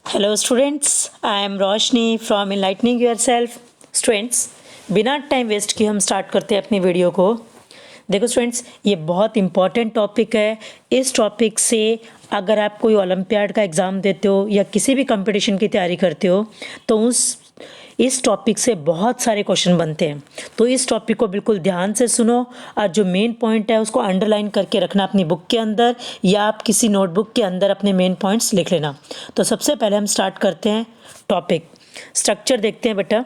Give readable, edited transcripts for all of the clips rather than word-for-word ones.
Hello students, I am Roshni from enlightening yourself. Students, बिना time waste किए हम start करते हैं अपनी वीडियो को। देखो स्टूडेंट्स, ये बहुत इंपॉर्टेंट टॉपिक है। इस टॉपिक से अगर आप कोई ओलंपियाड का एग्ज़ाम देते हो या किसी भी कंपटीशन की तैयारी करते हो तो इस टॉपिक से बहुत सारे क्वेश्चन बनते हैं। तो इस टॉपिक को बिल्कुल ध्यान से सुनो और जो मेन पॉइंट है उसको अंडरलाइन करके रखना अपनी बुक के अंदर या आप किसी नोटबुक के अंदर अपने मेन पॉइंट्स लिख लेना। तो सबसे पहले हम स्टार्ट करते हैं टॉपिक। स्ट्रक्चर देखते हैं बेटा।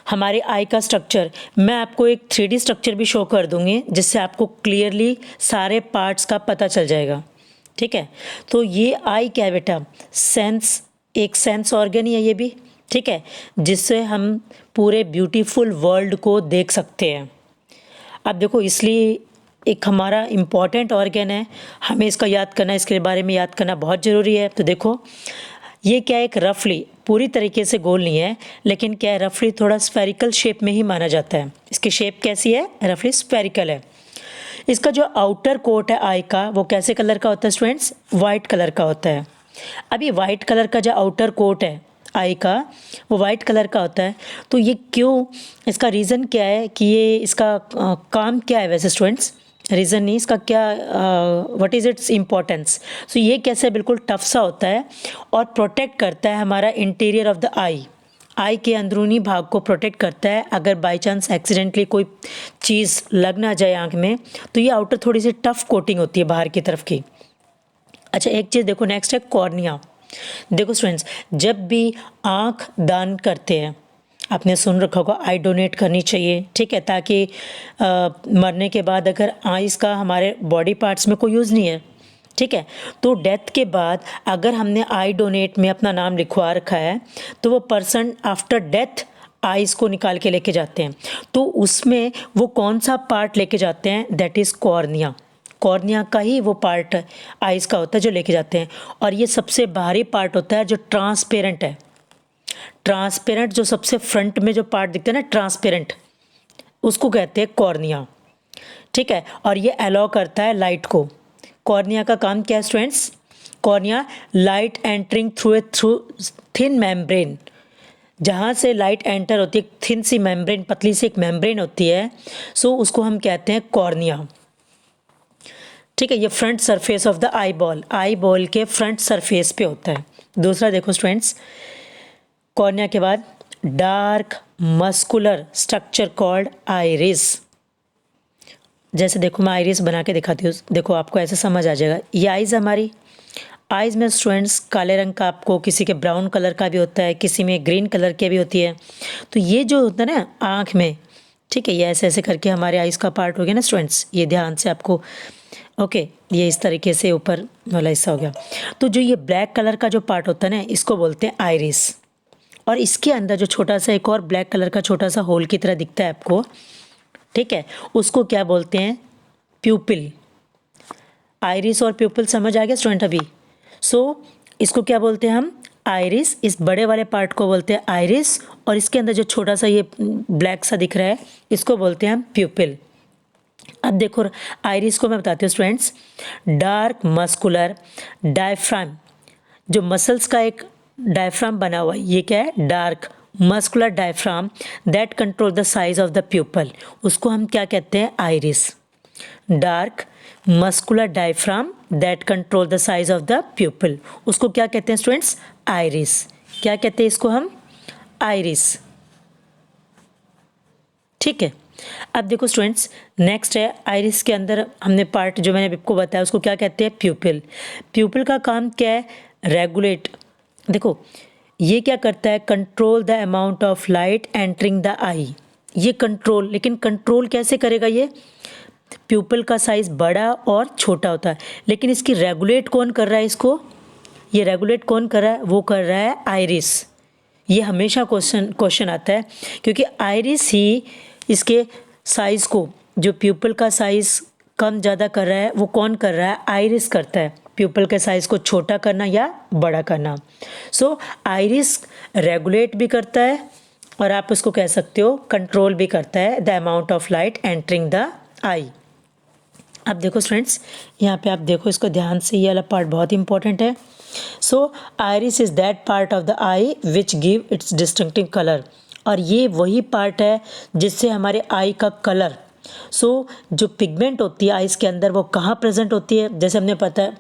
हमारे आई का स्ट्रक्चर, मैं आपको एक 3D स्ट्रक्चर भी शो कर दूंगी जिससे आपको क्लियरली सारे पार्ट्स का पता चल जाएगा। ठीक है, तो ये आई क्या है बेटा? सेंस, एक सेंस ऑर्गन ही है ये भी। ठीक है, जिससे हम पूरे ब्यूटीफुल वर्ल्ड को देख सकते हैं। अब देखो, इसलिए एक हमारा इम्पॉर्टेंट ऑर्गन है, हमें इसका याद करना, इसके बारे में याद करना बहुत ज़रूरी है। तो देखो, ये क्या है, एक रफली, पूरी तरीके से गोल नहीं है लेकिन क्या है, रफली थोड़ा स्फेरिकल शेप में ही माना जाता है। इसकी शेप कैसी है? रफली स्फेरिकल है। इसका जो आउटर कोट है आई का, वो कैसे कलर का होता है स्टूडेंट्स? वाइट कलर का होता है। अभी वाइट कलर का जो आउटर कोट है आई का, वो वाइट कलर का होता है। तो ये क्यों, इसका रीज़न क्या है कि ये इसका काम क्या है? वैसे स्टूडेंट्स, रीज़न नहीं, इसका क्या, व्हाट इज़ इट्स इम्पोर्टेंस। सो ये कैसे बिल्कुल टफ सा होता है और प्रोटेक्ट करता है हमारा इंटीरियर ऑफ द आई के अंदरूनी भाग को प्रोटेक्ट करता है। अगर बाई चांस एक्सीडेंटली कोई चीज़ लग ना जाए आँख में, तो ये आउटर थोड़ी सी टफ कोटिंग होती है बाहर की तरफ की। अच्छा, एक चीज़ देखो, नेक्स्ट है कॉर्निया। देखो स्टूडेंट्स, जब भी आँख दान करते हैं, आपने सुन रखा होगा आई डोनेट करनी चाहिए। ठीक है, ताकि मरने के बाद अगर आइस का हमारे बॉडी पार्ट्स में कोई यूज़ नहीं है, ठीक है, तो डेथ के बाद अगर हमने आई डोनेट में अपना नाम लिखवा रखा है तो वो पर्सन आफ्टर डेथ आइस को निकाल के लेके जाते हैं। तो उसमें वो कौन सा पार्ट लेके जाते हैं? That is cornea. कॉर्निया का ही वो पार्ट आइस का होता है जो लेके जाते हैं। और ये सबसे बाहरी पार्ट होता है जो ट्रांसपेरेंट है। ट्रांसपेरेंट, जो सबसे फ्रंट में जो पार्ट दिखता है ना, ट्रांसपेरेंट, उसको कहते हैं कॉर्निया। ठीक है, और ये अलाउ करता है लाइट को। कॉर्निया का काम क्या है students? Cornea, light entering through thin membrane, जहाँ से लाइट एंटर होती है, थिन सी मेम्ब्रेन, पतली सी एक मेम्ब्रेन होती है, सो उसको हम कहते हैं कॉर्निया। ठीक है, ये front surface of the eye ball के फ्रंट सरफेस पे होता है। दूसरा देखो स्टूडेंट्स, कॉर्निया के बाद dark muscular structure called iris. जैसे देखो, मैं आइरिस बना के दिखाती हूँ, देखो आपको ऐसे समझ आ जाएगा। ये आइज़ हमारी, आइज़ में स्टूडेंट्स काले रंग का, आपको किसी के ब्राउन कलर का भी होता है, किसी में ग्रीन कलर की भी होती है। तो ये जो होता है ना आँख में, ठीक है, ये ऐसे ऐसे करके हमारे आइज़ का पार्ट हो गया ना स्टूडेंट्स, ये ध्यान से आपको, ओके, ये इस तरीके से ऊपर वाला हिस्सा हो गया। तो जो ये ब्लैक कलर का जो पार्ट होता है ना, इसको बोलते हैं आइरिस। और इसके अंदर जो छोटा सा एक और ब्लैक कलर का छोटा सा होल की तरह दिखता है आपको, ठीक है, उसको क्या बोलते हैं? प्यूपिल। आइरिस और प्यूपिल समझ आ गया स्टूडेंट अभी? सो इसको क्या बोलते हैं हम? आइरिस। इस बड़े वाले पार्ट को बोलते हैं आइरिस, और इसके अंदर जो छोटा सा ये ब्लैक सा दिख रहा है, इसको बोलते हैं हम प्यूपिल। अब देखो, आइरिस को मैं बताती हूँ स्टूडेंट्स, डार्क मस्कुलर डायफ्राम, जो मसल्स का एक डायफ्राम बना हुआ है, ये क्या है? Dark muscular diaphragm that control the size of the pupal, उसको हम क्या कहते हैं? Iris. Dark muscular diaphragm that control the size of the pupal, उसको क्या कहते हैं स्टूडेंट्स? आइरिस। क्या कहते हैं इसको हम? आइरिस। ठीक है, अब देखो स्टूडेंट्स, नेक्स्ट है आइरिस के अंदर हमने पार्ट जो मैंने आपको बताया, उसको क्या कहते हैं? प्यूपिल। प्यूपिल का काम क्या है? रेगुलेट। देखो, ये क्या करता है? Control the amount of light entering the eye. ये कंट्रोल, लेकिन कंट्रोल कैसे करेगा? ये प्यूपिल का साइज बड़ा और छोटा होता है, लेकिन इसकी रेगुलेट कौन कर रहा है इसको? ये रेगुलेट कौन कर रहा है? वो कर रहा है आइरिस। ये हमेशा क्वेश्चन आता है, क्योंकि आइरिस ही इसके साइज़ को, जो प्यूपिल का साइज़ कम ज़्यादा कर रहा है, वो कौन कर रहा है? आइरिस करता है, प्यूपिल के साइज़ को छोटा करना या बड़ा करना। सो आइरिस रेगुलेट भी करता है और आप उसको कह सकते हो कंट्रोल भी करता है the amount of light entering the eye. अब देखो स्टूडेंट्स, यहाँ पे आप देखो इसको ध्यान से, ये वाला पार्ट बहुत इंपॉर्टेंट है। So iris is that part of the eye which give its distinctive colour, और ये वही पार्ट है जिससे हमारे आई का कलर, जो पिगमेंट होती है आइस के अंदर वो कहाँ प्रेजेंट होती है। जैसे हमने पता है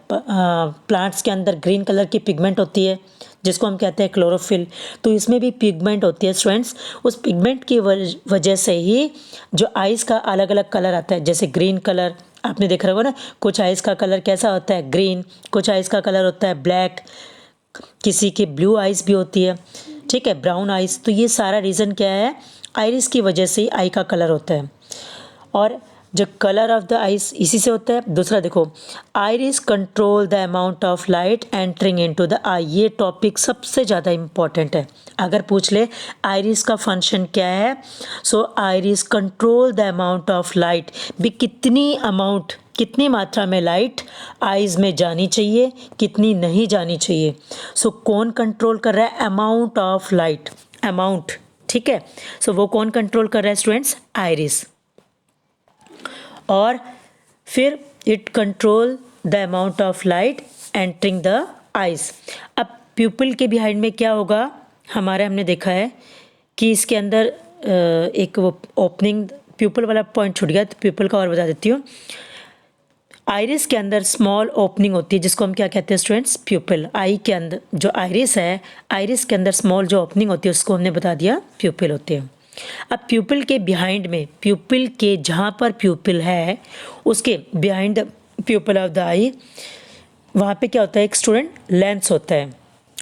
प्लांट्स के अंदर ग्रीन कलर की पिगमेंट होती है जिसको हम कहते हैं क्लोरोफिल, तो इसमें भी पिगमेंट होती है स्टूडेंट्स। उस पिगमेंट की वजह से ही जो आइस का अलग अलग कलर आता है, जैसे ग्रीन कलर आपने देख रहा होगा ना, कुछ आइस का कलर कैसा होता है, ग्रीन, कुछ आइस का कलर होता है ब्लैक, किसी की ब्लू आइस भी होती है, ठीक है, ब्राउन आइस। तो ये सारा रीज़न क्या है, आइरिस की वजह से ही आई का कलर होता है। और जो कलर ऑफ द आइस इसी से होता है। दूसरा देखो, iris control the amount of light entering into the eye, ये टॉपिक सबसे ज़्यादा इम्पॉर्टेंट है। अगर पूछ ले आइरिस का फंक्शन क्या है, so iris control the amount of light, भी कितनी मात्रा में लाइट आइज़ में जानी चाहिए, कितनी नहीं जानी चाहिए। सो कौन कंट्रोल कर रहा है, अमाउंट ऑफ लाइट, अमाउंट, ठीक है। सो वो कौन कंट्रोल कर रहा है स्टूडेंट्स, आइरिस। और फिर it control the amount of light entering the eyes. अब प्यूपिल के बिहाइंड में क्या होगा हमारा, हमने देखा है कि इसके अंदर एक वो ओपनिंग, प्यूपिल वाला पॉइंट छूट गया तो प्यूपिल का और बता देती हूँ। आइरिस के अंदर स्मॉल ओपनिंग होती है जिसको हम क्या कहते हैं स्टूडेंट्स, प्यूपिल। आई के अंदर जो आइरिस है, आइरिस के अंदर स्मॉल जो ओपनिंग होती है उसको हमने बता दिया प्यूपिल होती है। अब प्यूपिल के बिहाइंड में, प्यूपिल के जहाँ पर प्यूपिल है उसके behind the pupil of the eye, वहाँ पे क्या होता है, एक स्टूडेंट लेंस होता है।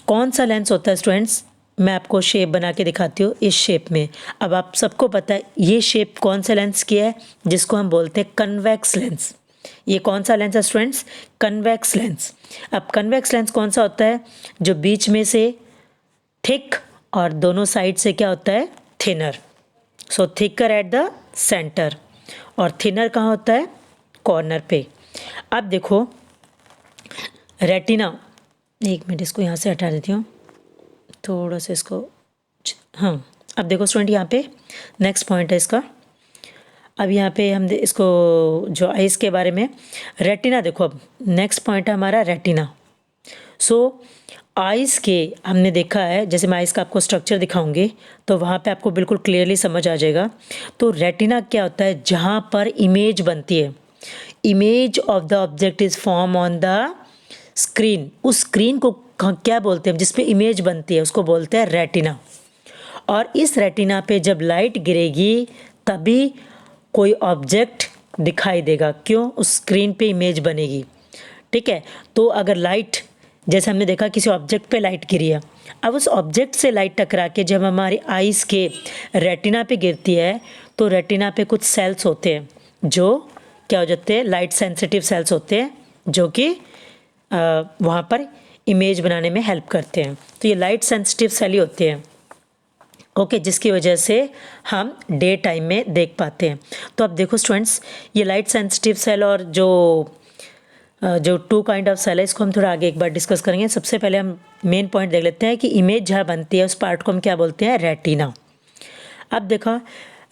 कौन सा लेंस होता है स्टूडेंट्स, मैं आपको शेप बना के दिखाती हूँ इस शेप में। अब आप सबको पता है ये शेप कौन सा लेंस की है, जिसको हम बोलते हैं कन्वेक्स लेंस। ये कौन सा लेंस है स्टूडेंट्स, कन्वेक्स लेंस। अब कन्वेक्स लेंस कौन सा होता है, जो बीच में से थिक और दोनों साइड से क्या होता है, thinner. So thicker at the centre और थिनर कहाँ होता है, कॉर्नर पे। अब देखो रेटिना, एक मिनट इसको यहाँ से हटा देती हूँ थोड़ा सा इसको, हाँ। अब देखो स्टूडेंट यहाँ पे नेक्स्ट पॉइंट है इसका। अब यहाँ पे हम इसको जो आइस के बारे में, रेटिना देखो, अब नेक्स्ट पॉइंट है हमारा रेटिना। सो आइस के हमने देखा है, जैसे मैं आइस का आपको स्ट्रक्चर दिखाऊंगी तो वहाँ पे आपको बिल्कुल क्लियरली समझ आ जाएगा। तो रेटिना क्या होता है, जहाँ पर इमेज बनती है, image of the object is form on the screen. उस स्क्रीन को क्या बोलते हैं, जिसपे इमेज बनती है उसको बोलते हैं रेटिना। और इस रेटिना पे जब लाइट गिरेगी तभी कोई ऑब्जेक्ट दिखाई देगा, क्यों, उस स्क्रीन पे इमेज बनेगी, ठीक है। तो अगर लाइट, जैसे हमने देखा किसी ऑब्जेक्ट पे लाइट गिरी है, अब उस ऑब्जेक्ट से लाइट टकरा के जब हमारी आइस के रेटिना पे गिरती है तो रेटिना पे कुछ सेल्स होते हैं जो क्या हो जाते हैं, लाइट सेंसिटिव सेल्स होते हैं, जो कि वहाँ पर इमेज बनाने में हेल्प करते हैं। तो ये लाइट सेंसिटिव सेल ही होते हैं, ओके, जिसकी वजह से हम डे टाइम में देख पाते हैं। तो अब देखो स्टूडेंट्स, ये लाइट सेंसिटिव सेल और जो टू काइंड ऑफ सेल है, इसको हम थोड़ा आगे एक बार डिस्कस करेंगे। सबसे पहले हम मेन पॉइंट देख लेते हैं कि इमेज जहाँ बनती है उस पार्ट को हम क्या बोलते हैं, रेटिना। अब देखो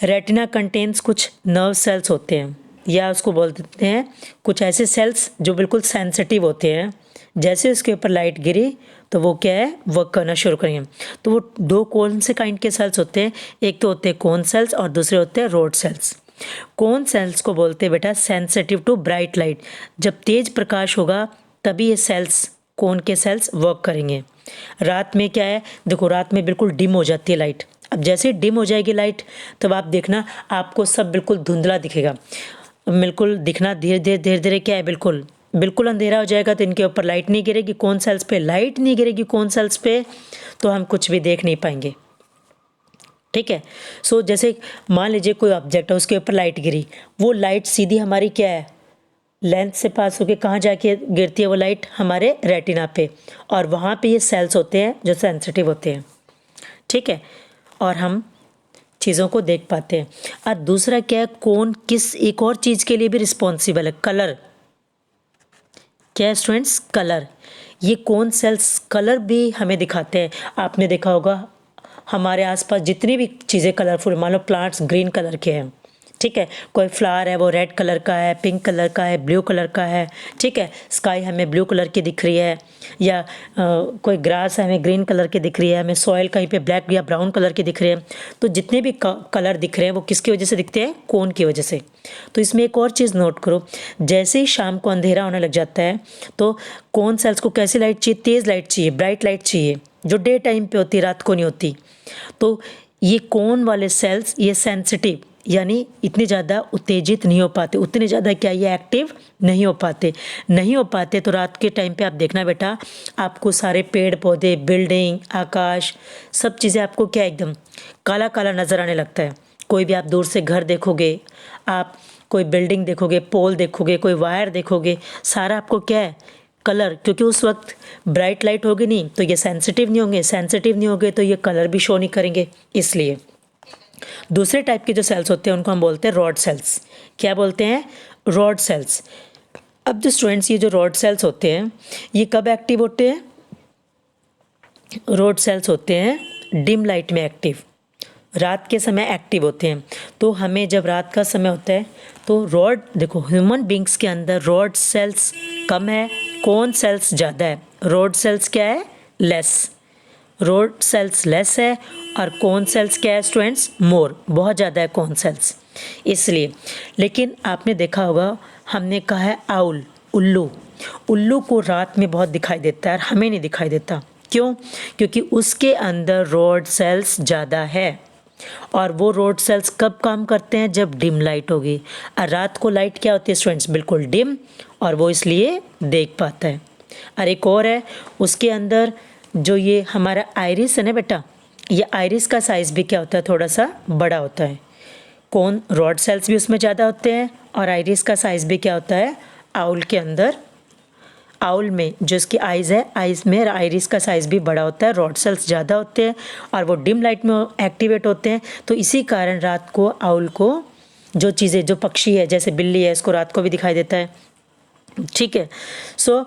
रेटिना कंटेन्स कुछ नर्व सेल्स होते हैं, या उसको बोल देते हैं कुछ ऐसे सेल्स जो बिल्कुल सेंसिटिव होते हैं, जैसे उसके ऊपर लाइट गिरी तो वो क्या है, वर्क करना शुरू करेंगे। तो वो दो कौन से काइंड के सेल्स होते हैं, एक तो होते हैं कोन सेल्स और दूसरे होते हैं रोड सेल्स। कोन सेल्स को बोलते हैं बेटा सेंसिटिव टू ब्राइट लाइट, जब तेज प्रकाश होगा तभी ये सेल्स, कोन के सेल्स वर्क करेंगे। रात में क्या है, देखो रात में बिल्कुल डिम हो जाती है लाइट। अब जैसे डिम हो जाएगी लाइट तब आप देखना आपको सब बिल्कुल धुंधला दिखेगा, बिल्कुल दिखना धीरे धीरे क्या है, बिल्कुल अंधेरा हो जाएगा। तो इनके ऊपर लाइट नहीं गिरेगी, कौन सेल्स पे लाइट नहीं गिरेगी कौन सेल्स पे, तो हम कुछ भी देख नहीं पाएंगे, ठीक है। सो जैसे मान लीजिए कोई ऑब्जेक्ट है, उसके ऊपर लाइट गिरी, वो लाइट सीधी हमारी क्या है, लेंस से पास होके कहाँ जाके गिरती है वो लाइट, हमारे रेटिना पे, और वहाँ पे ये सेल्स होते हैं जो सेंसिटिव होते हैं, ठीक है, और हम चीज़ों को देख पाते हैं। और दूसरा क्या है, कौन किस एक और चीज़ के लिए भी रिस्पॉन्सिबल है, कलर। क्या है स्टूडेंट्स, कलर। ये कौन सेल्स कलर भी हमें दिखाते हैं। आपने देखा होगा हमारे आसपास जितनी भी चीज़ें कलरफुल, मान लो प्लांट्स ग्रीन कलर के हैं, ठीक है, कोई फ्लावर है वो रेड कलर का है, पिंक कलर का है, ब्लू कलर का है, ठीक है, स्काई हमें ब्लू कलर की दिख रही है, या कोई ग्रास है हमें ग्रीन कलर की दिख रही है, हमें सॉइल कहीं पे ब्लैक या ब्राउन कलर की दिख रही है। तो जितने भी कलर दिख रहे हैं वो किसकी वजह से दिखते हैं? कोन की वजह से। तो इसमें एक और चीज़ नोट करो, जैसे ही शाम को अंधेरा होने लग जाता है तो कोन सेल्स को कैसी लाइट चाहिए? तेज़ लाइट चाहिए, ब्राइट लाइट चाहिए, जो डे टाइम पे होती है, रात को नहीं होती। तो ये कोन वाले सेल्स ये सेंसिटिव यानी इतने ज़्यादा उत्तेजित नहीं हो पाते, उतने ज़्यादा क्या ये एक्टिव नहीं हो पाते। तो रात के टाइम पे आप देखना बेटा, आपको सारे पेड़ पौधे, बिल्डिंग, आकाश, सब चीज़ें आपको क्या एकदम काला काला नज़र आने लगता है। कोई भी आप दूर से घर देखोगे, आप कोई बिल्डिंग देखोगे, पोल देखोगे, कोई वायर देखोगे, सारा आपको क्या है? कलर, क्योंकि उस वक्त ब्राइट लाइट होगी नहीं तो ये सेंसिटिव नहीं होंगे तो ये कलर भी शो नहीं करेंगे। इसलिए दूसरे टाइप के जो सेल्स होते हैं उनको हम बोलते हैं रॉड सेल्स। क्या बोलते हैं? Rod sales. अब जो स्टूडेंट्स ये जो रॉड सेल्स होते हैं ये कब एक्टिव होते हैं? रॉड सेल्स होते हैं डिम लाइट में एक्टिव, रात के समय एक्टिव होते हैं। तो हमें जब रात का समय होता है तो रॉड, देखो ह्यूमन बींग्स के अंदर रॉड सेल्स कम है, कोन सेल्स ज़्यादा है। रॉड सेल्स क्या है? लेस। रॉड सेल्स लेस है और कोन सेल्स क्या है स्टूडेंट्स? मोर, बहुत ज़्यादा है कोन सेल्स। इसलिए, लेकिन आपने देखा होगा हमने कहा है आउल, उल्लू को रात में बहुत दिखाई देता है और हमें नहीं दिखाई देता। क्यों? क्योंकि उसके अंदर रॉड सेल्स ज़्यादा है और वो रॉड सेल्स कब काम करते हैं? जब डिम लाइट होगी। और रात को लाइट क्या होती है स्टूडेंट्स? बिल्कुल डिम, और वो इसलिए देख पाता है। और एक और है, उसके अंदर जो ये हमारा आइरिस है ना बेटा, ये आइरिस का साइज़ भी क्या होता है? थोड़ा सा बड़ा होता है। कौन? रॉड सेल्स भी उसमें ज़्यादा होते हैं और आइरिस का साइज़ भी क्या होता है? आउल के अंदर, आउल में जो इसकी आइज़ है, आइज़ में आइरिस का साइज़ भी बड़ा होता है, रॉड सेल्स ज़्यादा होते हैं और वो डिम लाइट में एक्टिवेट होते हैं। तो इसी कारण रात को आउल को जो चीज़ें, जो पक्षी है जैसे बिल्ली है, इसको रात को भी दिखाई देता है, ठीक है। सो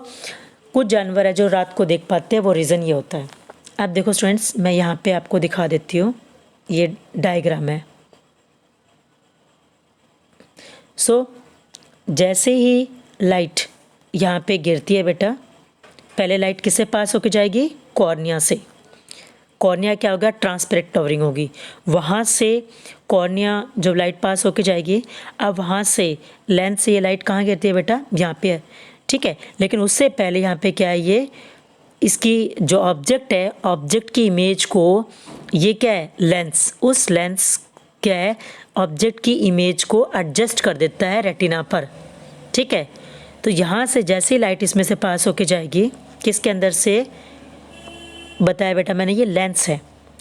कुछ जानवर है जो रात को देख पाते हैं, वो रीज़न ये होता है। अब देखो स्टूडेंट्स, मैं यहाँ पे आपको दिखा देती हूँ, ये डायग्राम है। सो जैसे ही लाइट यहाँ पे गिरती है बेटा, पहले लाइट किससे पास होके जाएगी? कॉर्निया से। कॉर्निया क्या होगा? ट्रांसपेरेंट कवरिंग होगी। वहाँ से कॉर्निया जब लाइट पास होके जाएगी, अब वहाँ से लेंस से ये लाइट कहाँ गिरती है बेटा? यहाँ पे है, ठीक है। लेकिन उससे पहले यहाँ पे क्या है, ये इसकी जो ऑब्जेक्ट है, ऑब्जेक्ट की इमेज को ये क्या है? लेंस, उस लेंस क्या है? ऑब्जेक्ट की इमेज को एडजस्ट कर देता है रेटिना पर, ठीक है। तो यहाँ से जैसे ही लाइट इसमें से पास होके जाएगी, किसके अंदर से बताया बेटा मैंने? ये लेंस है।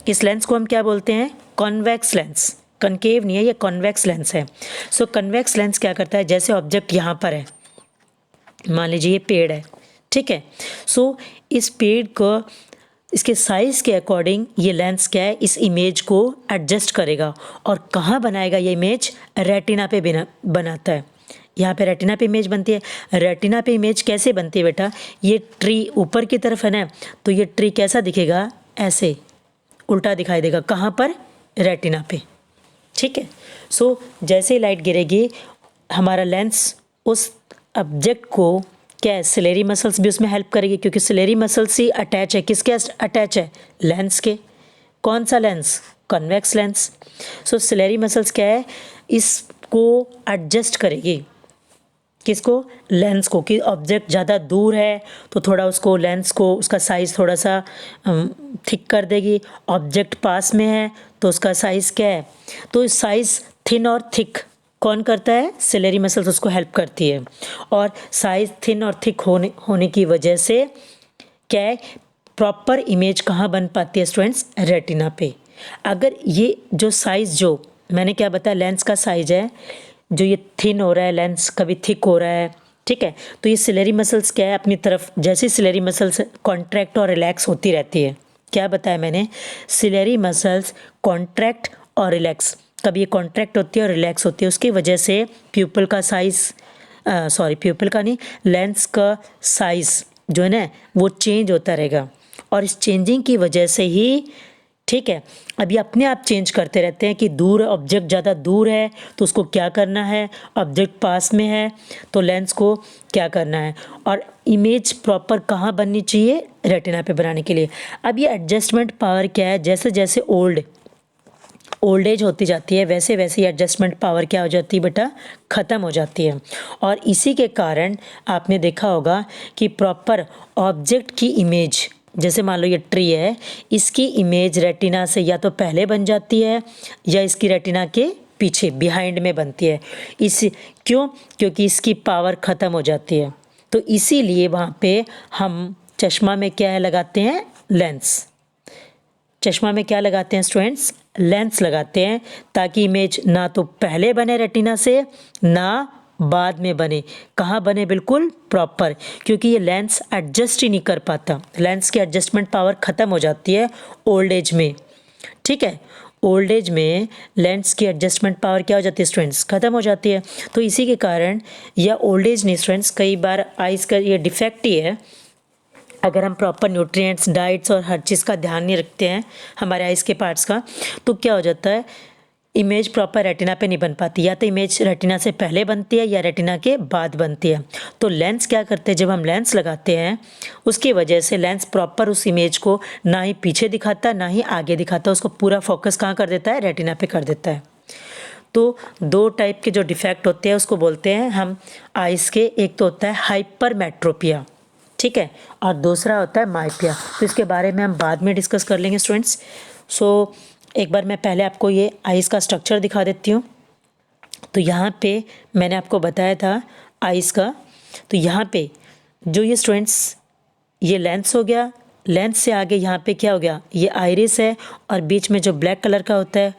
इस लेंस को हम क्या बोलते हैं? Convex lens. कनकेव नहीं है, ये कॉन्वेक्स लेंस है। सो कन्वेक्स लेंस क्या करता है? जैसे ऑब्जेक्ट यहाँ पर है, मान लीजिए ये पेड़ है, ठीक है। सो इस पेड़ को इसके साइज़ के अकॉर्डिंग ये लेंस क्या है? इस इमेज को एडजस्ट करेगा और कहाँ बनाएगा ये इमेज? रेटिना पे बनाता है। यहाँ पे रेटिना पे इमेज बनती है। रेटिना पे इमेज कैसे बनती है बेटा? ये ट्री ऊपर की तरफ है ना, तो ये ट्री कैसा दिखेगा? ऐसे उल्टा दिखाई देगा। कहाँ पर? रेटिना पे, ठीक है। सो जैसे ही लाइट गिरेगी, हमारा लेंस उस ऑब्जेक्ट को क्या है? सिलेरी मसल्स भी उसमें हेल्प करेगी, क्योंकि सिलेरी मसल्स ही अटैच है, किसके अटैच है? लेंस के। कौन सा lens? Convex lens. So ciliary muscles क्या है? इसको एडजस्ट करेगी, किसको? लेंस को। कि ऑब्जेक्ट ज़्यादा दूर है तो थोड़ा उसको, लेंस को, उसका साइज़ थोड़ा सा थिक कर देगी। ऑब्जेक्ट पास में है तो उसका साइज़ क्या है? तो साइज़ थिन और थिक कौन करता है? सिलेरी मसल्स उसको हेल्प करती है। और साइज़ थिन और थिक होने की वजह से क्या है? प्रॉपर इमेज कहाँ बन पाती है स्टूडेंट्स? रेटिना पे। अगर ये जो साइज़, जो मैंने क्या बताया, लेंस का साइज़ है, जो ये थिन हो रहा है लेंस, कभी थिक हो रहा है, ठीक है। तो ये सिलेरी मसल्स क्या है? अपनी तरफ जैसे सिलेरी मसल्स कॉन्ट्रैक्ट और रिलैक्स होती रहती है। क्या बताया मैंने? सिलेरी मसल्स कॉन्ट्रैक्ट और रिलैक्स, कभी ये कॉन्ट्रैक्ट होती है और रिलैक्स होती है। उसकी वजह से प्यूपल का साइज़, प्यूपल का नहीं, लेंस का साइज़ जो है ना वो चेंज होता रहेगा। और इस चेंजिंग की वजह से ही ठीक है। अब ये अपने आप चेंज करते रहते हैं कि दूर ऑब्जेक्ट ज़्यादा दूर है तो उसको क्या करना है, ऑब्जेक्ट पास में है तो लेंस को क्या करना है, और इमेज प्रॉपर कहाँ बननी चाहिए, रेटिना पे बनाने के लिए। अब ये एडजस्टमेंट पावर क्या है, जैसे जैसे ओल्ड एज होती जाती है वैसे वैसे ये एडजस्टमेंट पावर क्या हो जाती है बेटा, ख़त्म हो जाती है। और इसी के कारण आपने देखा होगा कि प्रॉपर ऑब्जेक्ट की इमेज, जैसे मान लो ये ट्री है, इसकी इमेज रेटिना से या तो पहले बन जाती है या इसकी रेटिना के पीछे बिहाइंड में बनती है। क्योंकि इसकी पावर ख़त्म हो जाती है, तो इसीलिए वहाँ पे हम चश्मा में क्या है लगाते हैं, लेंस। चश्मा में क्या लगाते हैं स्टूडेंट्स, लेंस लगाते हैं, ताकि इमेज ना तो पहले बने रेटिना से ना बाद में बने। कहाँ बने, बिल्कुल प्रॉपर, क्योंकि ये लेंस एडजस्ट ही नहीं कर पाता, लेंस की एडजस्टमेंट पावर ख़त्म हो जाती है ओल्ड एज में। ठीक है, ओल्ड एज में लेंस की एडजस्टमेंट पावर क्या हो जाती है स्टूडेंट्स, ख़त्म हो जाती है। तो इसी के कारण, या ओल्ड एज नहीं स्टूडेंट्स, कई बार आइज का ये डिफेक्ट ही है, अगर हम प्रॉपर न्यूट्रिएंट्स, डाइट्स और हर चीज़ का ध्यान नहीं रखते हैं हमारे आइज़ के पार्ट्स का, तो क्या हो जाता है, इमेज प्रॉपर रेटिना पे नहीं बन पाती, या तो इमेज रेटिना से पहले बनती है या रेटिना के बाद बनती है। तो लेंस क्या करते हैं, जब हम लेंस लगाते हैं उसकी वजह से लेंस प्रॉपर उस इमेज को ना ही पीछे दिखाता ना ही आगे दिखाता, उसको पूरा फोकस कहाँ कर देता है, रेटिना पे कर देता है। तो दो टाइप के जो डिफेक्ट होते हैं उसको बोलते हैं हम आइज़ के, एक तो होता है हाइपरमेट्रोपिया, ठीक है, और दूसरा होता है माइपिया। तो इसके बारे में हम बाद में डिस्कस कर लेंगे स्टूडेंट्स। सो एक बार मैं पहले आपको ये आइज़ का स्ट्रक्चर दिखा देती हूँ। तो यहाँ पे मैंने आपको बताया था आइज़ का, तो यहाँ पे जो ये स्टूडेंट्स, ये लेंस हो गया, लेंस से आगे यहाँ पे क्या हो गया, ये आइरिस है, और बीच में जो ब्लैक कलर का होता है,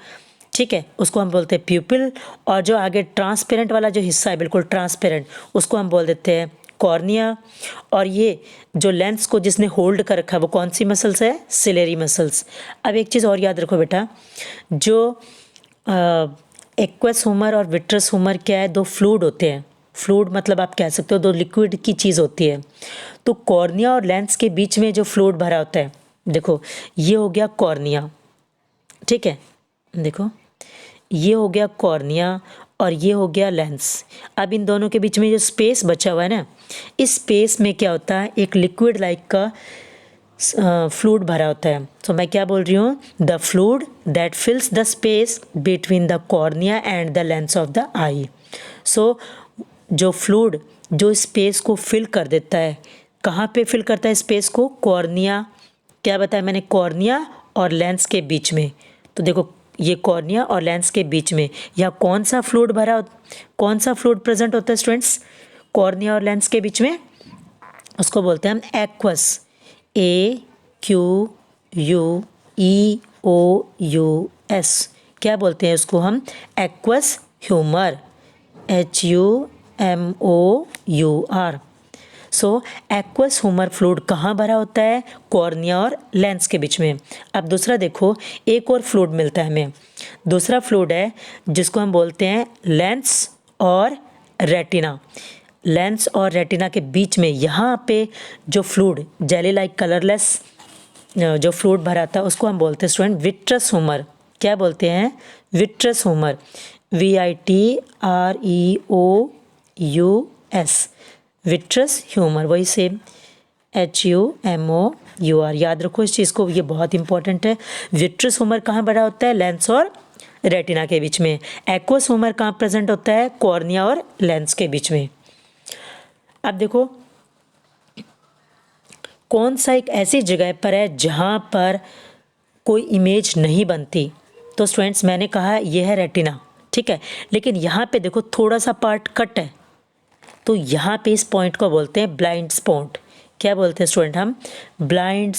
ठीक है, उसको हम बोलते हैं प्यूपिल, और जो आगे ट्रांसपेरेंट वाला जो हिस्सा है, बिल्कुल ट्रांसपेरेंट, उसको हम बोल देते हैं कॉर्निया। और ये जो लेंस को जिसने होल्ड कर रखा है वो कौन सी मसल्स है, सिलेरी मसल्स। अब एक चीज़ और याद रखो बेटा, जो एक्वस ह्यूमर और विट्रस ह्यूमर क्या है, दो फ्लूइड होते हैं। फ्लूइड मतलब आप कह सकते हो दो लिक्विड की चीज़ होती है। तो कॉर्निया और लेंस के बीच में जो फ्लूइड भरा होता है, देखो ये हो गया कॉर्निया, ठीक है, देखो ये हो गया कॉर्निया और ये हो गया लेंस। अब इन दोनों के बीच में जो स्पेस बचा हुआ है ना, इस स्पेस में क्या होता है, एक लिक्विड लाइक का फ्लूइड भरा होता है। तो मैं क्या बोल रही हूँ, the fluid that fills the space between the cornea and the lens of the eye. So जो फ्लूइड जो स्पेस को फिल कर देता है, कहाँ पे फिल करता है स्पेस को, कॉर्निया, क्या बताया मैंने, कॉर्निया और लेंस के बीच में। तो देखो ये कॉर्निया और लेंस के बीच में या कौन सा फ्लूइड प्रेजेंट होता है स्टूडेंट्स, कॉर्निया और लेंस के बीच में, उसको बोलते हैं हम एक्वस, AQUEOUS, क्या बोलते हैं उसको हम, एक्वस ह्यूमर, HUMOUR। सो एक्वस ह्यूमर फ्लूइड कहाँ भरा होता है, कॉर्निया और लेंस के बीच में। अब दूसरा देखो, एक और फ्लूइड मिलता है हमें, दूसरा फ्लूइड है जिसको हम बोलते हैं लेंस और रेटिना। लेंस और रेटिना के बीच में यहाँ पे जो फ्लूइड, जेली लाइक कलरलेस जो फ्लूइड भरा था, उसको हम बोलते हैं स्टूडेंट विट्रस ह्यूमर। क्या बोलते हैं, vitreous humour, VITREOUS, vitreous humour, वही सेम HUMOUR। याद रखो इस चीज़ को, ये बहुत इंपॉर्टेंट है। विट्रस ह्यूमर कहाँ बड़ा होता है, लेंस और रेटिना के बीच में। एक्वस ह्यूमर कहाँ प्रेजेंट होता है, कॉर्निया और लेंस के बीच में। अब देखो कौन सा एक ऐसी जगह पर है जहाँ पर कोई इमेज नहीं बनती, तो स्टूडेंट्स मैंने कहा यह है रेटिना, ठीक है, लेकिन यहाँ पे देखो थोड़ा सा पार्ट कट है, तो यहाँ पे इस पॉइंट को बोलते हैं ब्लाइंड स्पॉट। क्या बोलते हैं स्टूडेंट हम, ब्लाइंड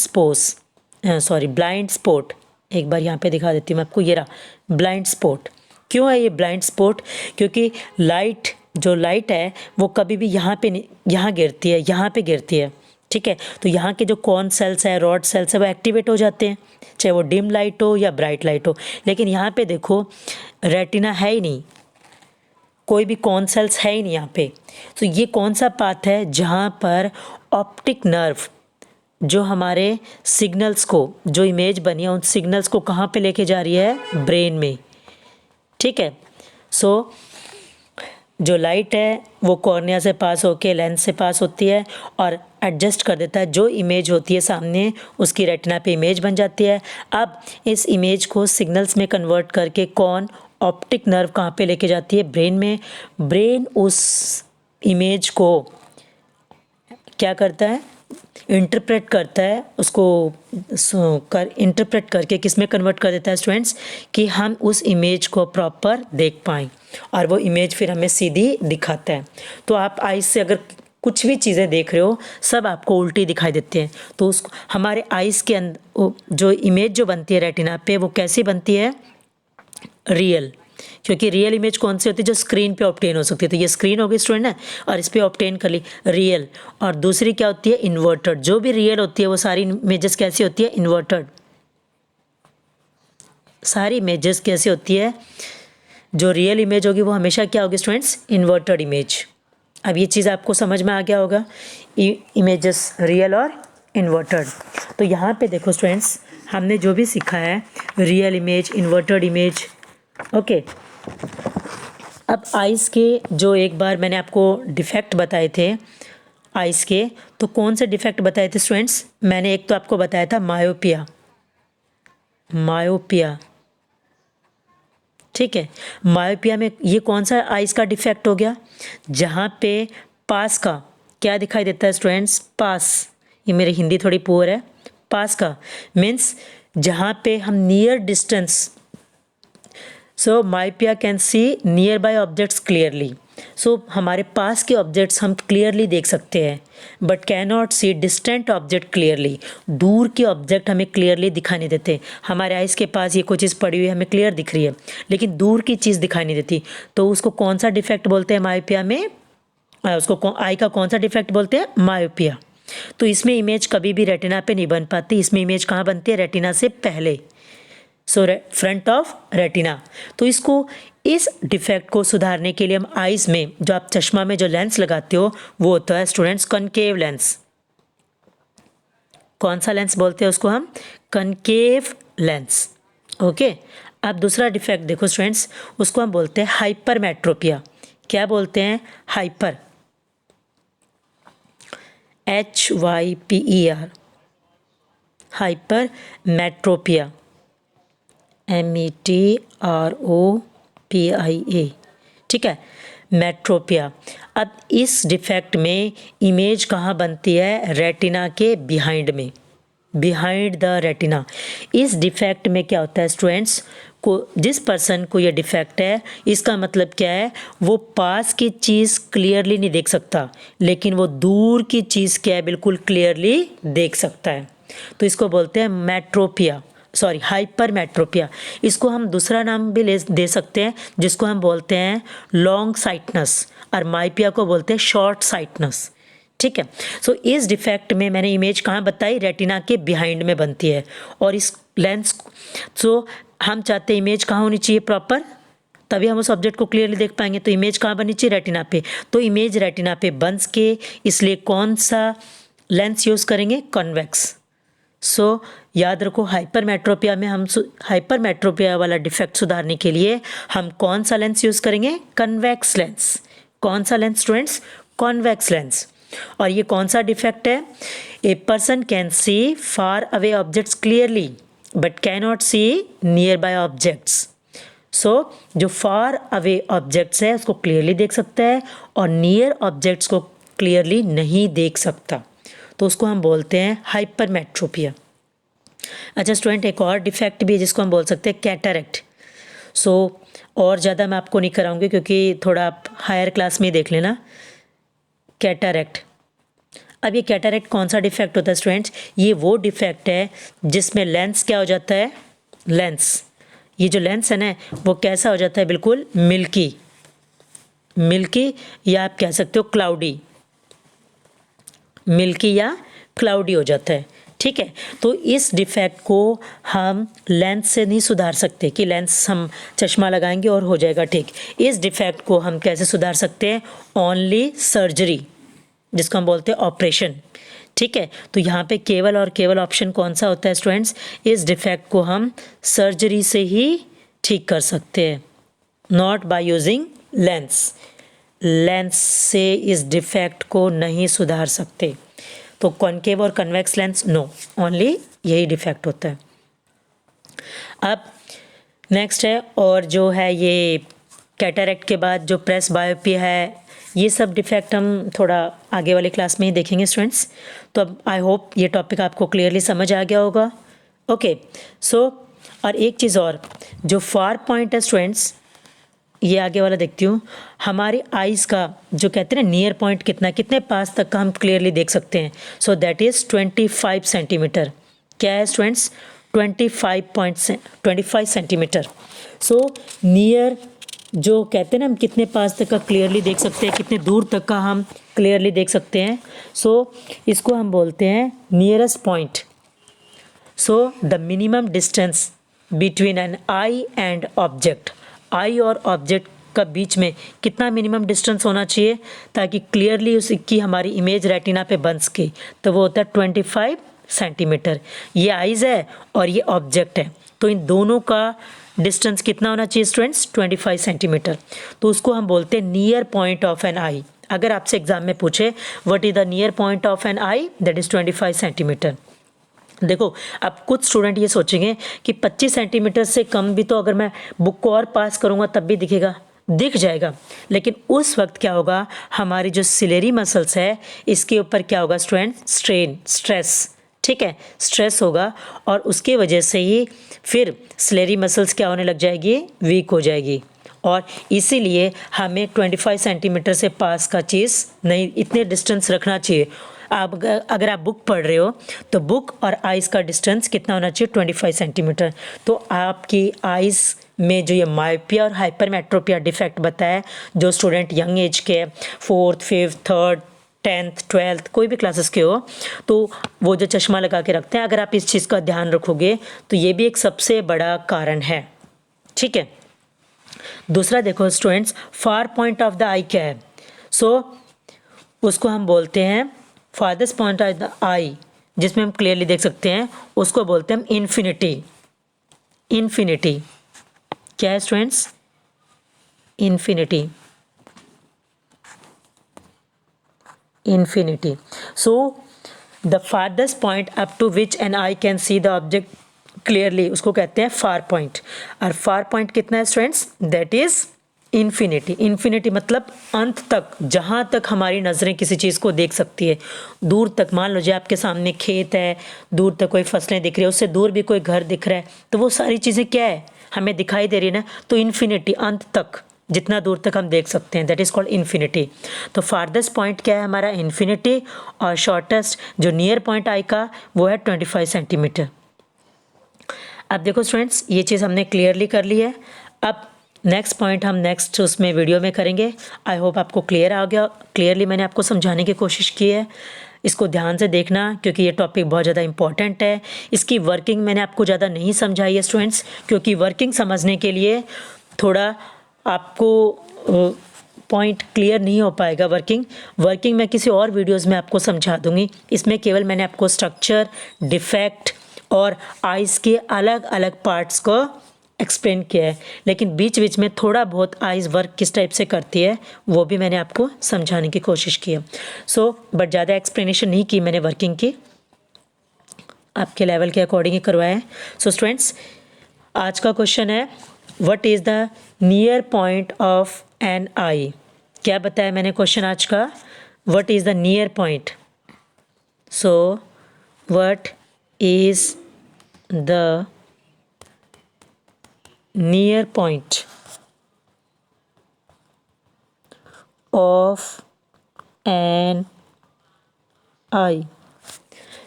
स्पॉट। एक बार यहाँ पे दिखा देती हूँ मैं आपको, ये रहा ब्लाइंड स्पॉट। क्यों है ये ब्लाइंड स्पॉट, क्योंकि लाइट है वो कभी भी यहाँ पे नहीं, यहाँ गिरती है, यहाँ पे गिरती है, ठीक है, तो यहाँ के जो कॉर्न सेल्स है, रॉड सेल्स है, वो एक्टिवेट हो जाते हैं, चाहे वो डिम लाइट हो या ब्राइट लाइट हो। लेकिन यहाँ पे देखो रेटिना है ही नहीं, कोई भी कॉर्न सेल्स है ही नहीं यहाँ पे। तो ये कौन सा पाथ है जहाँ पर ऑप्टिक नर्व जो हमारे सिग्नल्स को, जो इमेज बनी है उन सिग्नल्स को कहाँ पे लेके जा रही है, ब्रेन में। ठीक है, सो जो लाइट है वो कॉर्निया से पास होके लेंस से पास होती है और एडजस्ट कर देता है, जो इमेज होती है सामने उसकी रेटिना पे इमेज बन जाती है। अब इस इमेज को सिग्नल्स में कन्वर्ट करके कौन, ऑप्टिक नर्व कहाँ पे लेके जाती है, ब्रेन में। ब्रेन उस इमेज को क्या करता है, इंटरप्रेट करता है, उसको इंटरप्रेट करके किस में कन्वर्ट कर देता है स्टूडेंट्स, कि हम उस इमेज को प्रॉपर देख पाएँ और वो इमेज फिर हमें सीधी दिखाता है। तो आप आइज से अगर कुछ भी चीज़ें देख रहे हो सब आपको उल्टी दिखाई देती हैं, तो उसको हमारे आइज़ के अंदर जो इमेज जो बनती है रेटिना पे वो कैसी बनती है, रियल। क्योंकि रियल इमेज कौन सी होती है, जो स्क्रीन पे ऑब्टेन हो सकती है। तो ये स्क्रीन हो गई स्टूडेंट ना, और इस पे ऑब्टेन कर ली रियल। और दूसरी क्या होती है, इन्वर्टेड। जो भी रियल होती है वो सारी इमेजेस कैसी होती है, इन्वर्टेड। सारी इमेजेस कैसी होती है, जो रियल इमेज होगी वो हमेशा क्या होगी स्टूडेंट्स, इन्वर्टेड इमेज। अब ये चीज़ आपको समझ में आ गया होगा, इमेजेस रियल और इन्वर्टेड। तो यहाँ पे देखो स्टूडेंट्स, हमने जो भी सीखा है, real image, inverted image, okay. अब आइज़ के जो एक बार मैंने आपको डिफेक्ट बताए थे आइज़ के, तो कौन से डिफेक्ट बताए थे स्टूडेंट्स, मैंने एक तो आपको बताया था मायोपिया, मायोपिया। ठीक है, मायोपिया में ये कौन सा आइज़ का डिफेक्ट हो गया, जहाँ पे पास का क्या दिखाई देता है स्टूडेंट्स, पास, ये मेरी हिंदी थोड़ी पुअर है, पास का मीन्स जहाँ पे हम near distance, so myopia can see near by objects clearly. So हमारे पास के ऑब्जेक्ट्स हम क्लियरली देख सकते हैं, but can not see distant object clearly. दूर के ऑब्जेक्ट हमें क्लियरली दिखाई नहीं देते। हमारे आइज़ के पास ये कोई चीज़ पड़ी हुई है, हमें क्लियर दिख रही है, लेकिन दूर की चीज़ दिखाई नहीं देती। तो उसको कौन सा डिफेक्ट बोलते हैं मायोपिया में, उसको आई का कौन सा डिफेक्ट बोलते हैं, मायोपिया। तो इसमें इमेज कभी भी रेटिना पे नहीं बन पाती, इसमें इमेज कहाँ बनती है, रेटिना से पहले, सो फ्रंट ऑफ रेटिना। तो इसको, इस डिफेक्ट को सुधारने के लिए हम आइज़ में, जो आप चश्मा में जो लेंस लगाते हो वो होता है स्टूडेंट्स कनकेव लेंस। कौन सा लेंस बोलते हैं उसको हम, कनकेव लेंस, ओके। अब दूसरा डिफेक्ट देखो स्टूडेंट्स, उसको हम बोलते हैं हाइपरमेट्रोपिया। क्या बोलते हैं, हाइपर, HYPER, हाइपरमेट्रोपिया, METROPIA। ठीक है, मेट्रोपिया। अब इस डिफेक्ट में इमेज कहाँ बनती है, रेटिना के बिहाइंड में, बिहाइंड द रेटिना। इस डिफेक्ट में क्या होता है स्टूडेंट्स, को जिस पर्सन को ये डिफेक्ट है, इसका मतलब क्या है, वो पास की चीज़ क्लियरली नहीं देख सकता, लेकिन वो दूर की चीज़ क्या है, बिल्कुल क्लियरली देख सकता है। तो इसको बोलते हैं मेट्रोपिया, सॉरी हाइपरमेट्रोपिया। इसको हम दूसरा नाम भी दे सकते हैं, जिसको हम बोलते हैं लॉन्ग साइटनेस, और मायोपिया को बोलते हैं शॉर्ट साइटनेस। ठीक है, सो इस डिफेक्ट में मैंने इमेज कहाँ बताई, रेटिना के बिहाइंड में बनती है। और इस लेंस, सो हम चाहते हैं इमेज कहाँ होनी चाहिए, प्रॉपर, तभी हम उस ऑब्जेक्ट को क्लियरली देख पाएंगे। तो इमेज कहाँ बननी चाहिए, रेटिना पे। तो इमेज रेटिना पे बन के, इसलिए कौन सा लेंस यूज़ करेंगे, कॉन्वेक्स। सो याद रखो, हाइपरमेट्रोपिया में हम हाइपरमेट्रोपिया वाला डिफेक्ट सुधारने के लिए हम कौन सा लेंस यूज़ करेंगे, कन्वेक्स लेंस। कौन सा लेंस स्टूडेंट्स, कॉन्वेक्स लेंस। और ये कौन सा डिफेक्ट है, a person can see far away objects clearly but can not see near by objects. So जो फार अवे ऑब्जेक्ट्स है उसको क्लियरली देख सकता है, और नियर ऑब्जेक्ट्स को क्लियरली नहीं देख सकता, तो उसको हम बोलते हैं हाइपरमेट्रोपिया। अच्छा स्टूडेंट, एक और डिफेक्ट भी है जिसको हम बोल सकते हैं कैटरेक्ट। सो और ज़्यादा मैं आपको नहीं कराऊंगी, क्योंकि थोड़ा आप हायर क्लास में ही देख लेना, कैटरेक्ट। अब ये कैटरेक्ट कौन सा डिफेक्ट होता है स्टूडेंट्स, ये वो डिफेक्ट है जिसमें लेंस क्या हो जाता है, लेंस, ये जो लेंस है ना वो कैसा हो जाता है, बिल्कुल मिल्की, मिल्की, या आप कह सकते हो क्लाउडी, मिल्की या क्लाउडी हो जाता है। ठीक है, तो इस डिफेक्ट को हम लेंस से नहीं सुधार सकते कि लेंस हम चश्मा लगाएंगे और हो जाएगा ठीक। इस डिफेक्ट को हम कैसे सुधार सकते हैं, ओनली सर्जरी, जिसको हम बोलते हैं ऑपरेशन। ठीक है, तो यहाँ पे केवल और केवल ऑप्शन कौन सा होता है स्टूडेंट्स, इस डिफेक्ट को हम सर्जरी से ही ठीक कर सकते हैं, not by using lens. Lens से इस डिफेक्ट को नहीं सुधार सकते। तो कॉनकेव और कन्वेक्स लेंस नो, ओनली यही डिफेक्ट होता है। अब नेक्स्ट है, और जो है ये कैटरेक्ट के बाद जो प्रेस बायोपिया है, ये सब डिफेक्ट हम थोड़ा आगे वाली क्लास में ही देखेंगे स्टूडेंट्स। तो अब आई होप ये टॉपिक आपको क्लियरली समझ आ गया होगा। ओके, सो और एक चीज़ और, जो फार पॉइंट है स्टूडेंट्स, ये आगे वाला देखती हूँ, हमारी आइज़ का जो कहते हैं ना नियर पॉइंट कितने पास तक का हम क्लियरली देख सकते हैं। So that is 25 centimetre. क्या है स्टूडेंट्स, 25 सेंटीमीटर। सो नियर जो कहते हैं ना हम कितने पास तक का क्लियरली देख सकते हैं, कितने दूर तक का हम क्लियरली देख सकते हैं। सो इसको हम बोलते हैं nearest point. So the minimum distance between an eye and object, eye और ऑब्जेक्ट का बीच में कितना मिनिमम डिस्टेंस होना चाहिए ताकि क्लियरली उसकी हमारी इमेज रेटिना पे बन सके, तो वो होता है 25 सेंटीमीटर। ये आइज़ है और ये ऑब्जेक्ट है, तो इन दोनों का डिस्टेंस कितना होना चाहिए स्टूडेंट्स, 25 सेंटीमीटर। तो उसको हम बोलते हैं near point of an eye. अगर आपसे एग्जाम में पूछे what is the near point of an eye, that is 25 centimetre. देखो, अब कुछ स्टूडेंट ये सोचेंगे कि 25 सेंटीमीटर से कम भी तो अगर मैं बुक को और पास करूँगा तब भी दिख जाएगा, लेकिन उस वक्त क्या होगा, हमारी जो सिलेरी मसल्स है इसके ऊपर क्या होगा स्टूडेंट, स्ट्रेस, ठीक है, स्ट्रेस होगा, और उसके वजह से ही फिर सिलेरी मसल्स क्या होने लग जाएगी, वीक हो जाएगी, और इसीलिए हमें 25 सेंटीमीटर से पास का चीज़ नहीं, इतने डिस्टेंस रखना चाहिए। आप अगर आप बुक पढ़ रहे हो तो बुक और आइज़ का डिस्टेंस कितना होना चाहिए, 25 सेंटीमीटर। तो आपकी आइज़ में जो ये मायोपिया और हाइपरमेट्रोपिया डिफेक्ट बताया, जो स्टूडेंट यंग एज के 4th 5th 3rd 10th 12th कोई भी क्लासेस के हो, तो वो जो चश्मा लगा के रखते हैं, अगर आप इस चीज़ का ध्यान रखोगे तो ये भी एक सबसे बड़ा कारण है, ठीक है। दूसरा देखो students, far point of the eye क्या है, सो उसको हम बोलते हैं farthest point of the eye, जिसमें हम क्लियरली देख सकते हैं, उसको बोलते हैं हम इन्फिनिटी। इन्फिनिटी क्या है students, infinity, infinity. So the farthest point up to which an eye can see the object clearly, उसको कहते हैं far point। और far point कितना है students, that is infinity। infinity मतलब अंत तक, जहाँ तक हमारी नज़रें किसी चीज़ को देख सकती है, दूर तक। मान लो जो आपके सामने खेत है, दूर तक कोई फसलें दिख रही है, उससे दूर भी कोई घर दिख रहा है, तो वो सारी चीज़ें क्या है, हमें दिखाई दे रही है ना। तो इन्फिनिटी, अंत तक, जितना दूर तक हम देख सकते हैं, दैट इज़ कॉल्ड इन्फिनिटी। तो फारदेस्ट पॉइंट क्या है हमारा, इन्फिनिटी, और शॉर्टेस्ट जो नियर पॉइंट आई का वो है 25 सेंटीमीटर। अब देखो स्टूडेंट्स, ये चीज़ हमने क्लियरली कर ली है। अब नेक्स्ट पॉइंट हम नेक्स्ट उसमें वीडियो में करेंगे। आई होप आपको क्लियर आ गया, क्लियरली मैंने आपको समझाने की कोशिश की है। इसको ध्यान से देखना क्योंकि ये टॉपिक बहुत ज़्यादा इंपॉर्टेंट है। इसकी वर्किंग मैंने आपको ज़्यादा नहीं समझाई है स्टूडेंट्स, क्योंकि वर्किंग समझने के लिए थोड़ा आपको पॉइंट क्लियर नहीं हो पाएगा। वर्किंग मैं किसी और वीडियोस में आपको समझा दूंगी। इसमें केवल मैंने आपको स्ट्रक्चर, डिफेक्ट और आइज़ के अलग अलग पार्ट्स को एक्सप्लेन किया है, लेकिन बीच बीच में थोड़ा बहुत आइज़ वर्क किस टाइप से करती है वो भी मैंने आपको समझाने की कोशिश की है। बट ज़्यादा एक्सप्लेनेशन नहीं की मैंने वर्किंग की, आपके लेवल के अकॉर्डिंग ही करवाया है। स्टूडेंट्स, आज का क्वेश्चन है what is the near point of an eye. क्या बताया मैंने क्वेश्चन आज का, what is the near point. So what is the near point of an eye.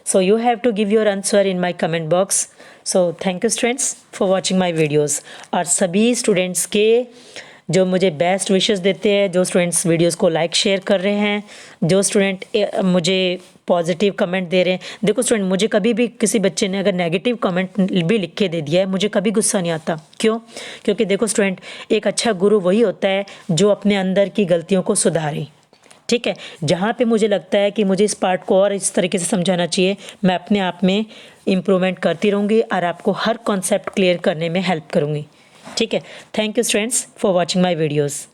So you have to give your answer in my comment box. So thank you students for watching my videos. और सभी students के जो मुझे best wishes देते हैं, जो students videos को like share कर रहे हैं, जो स्टूडेंट मुझे पॉजिटिव कमेंट दे रहे हैं। देखो स्टूडेंट, मुझे कभी भी किसी बच्चे ने अगर नेगेटिव कमेंट भी लिख के दे दिया है, मुझे कभी गुस्सा नहीं आता। क्यों? क्योंकि देखो स्टूडेंट, एक अच्छा गुरु वही होता है जो अपने अंदर की गलतियों को सुधारे। ठीक है। जहाँ पे मुझे लगता है कि मुझे इस पार्ट को और इस तरीके से समझाना चाहिए, मैं अपने आप में इम्प्रूवमेंट करती रहूँगी और आपको हर कॉन्सेप्ट क्लियर करने में हेल्प करूँगी। ठीक है। Thank you students for watching my videos.